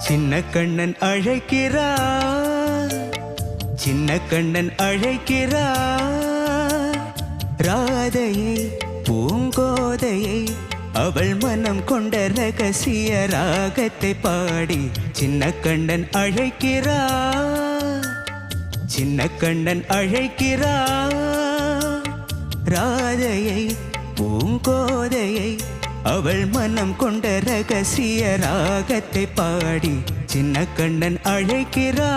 சின்ன கண்ணன் அழைக்கிறா, சின்ன கண்ணன் அழைக்கிறா. ராதையை பூங்கோதையை அவள் மனம் கொண்ட ரகசிய ராகத்தை பாடி சின்ன கண்ணன் அழைக்கிறா, சின்ன கண்ணன் அழைக்கிறா. ராதையை பூங்கோதையை அவள் மனம் கொண்ட ரகசிய ராகத்தை பாடி சின்ன கண்ணன் அழைக்கிறா.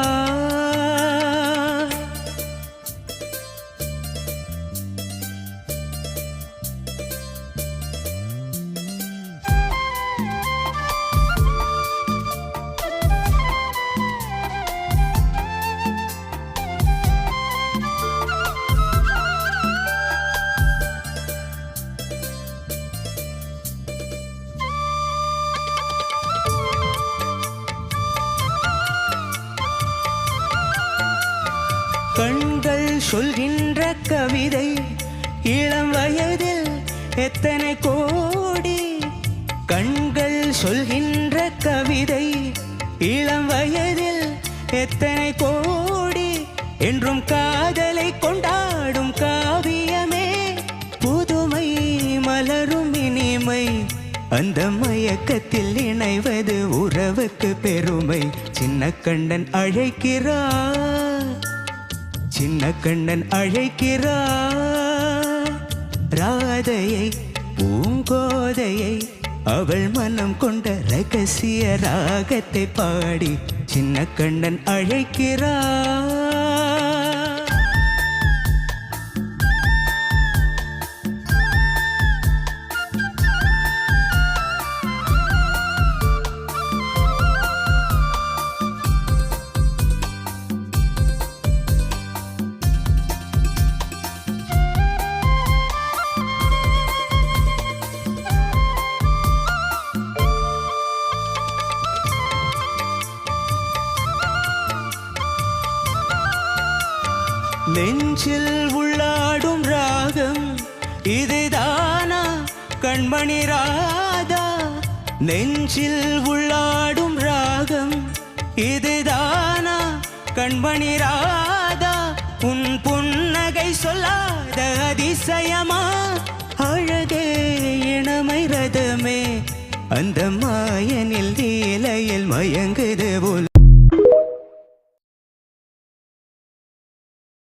கண்கள் சொல்கின்ற கவிதை இளம் வயதில் எத்தனை கோடி. கண்கள் சொல்கின்ற கவிதை இளம் வயதில் எத்தனை கோடி. என்றும் காதலை கொண்டாடும் காவியமே புதுமை மலரும் இனிமை. அந்த மயக்கத்தில் இணைவது உறவுக்கு பெருமை. சின்ன கண்ணன் அழைக்கிறார், சின்ன கண்ணன் அழைக்கிறா. ராதையை பூங்கோதையை அவள் மனம் கொண்ட ரகசிய ராகத்தை பாடி சின்ன கண்ணன் அழைக்கிறா. நெஞ்சில் உள்ளாடும் ராகம் இதுதானா கண்மணி ராதா. நெஞ்சில் உள்ளாடும் ராகம் இதுதானா கண்மணி ராதா. உன் புன்னகை சொல்லாத அதிசயமா அழகே இளமை ரதமே. அந்த மாயனில் நீலையில் மயங்குது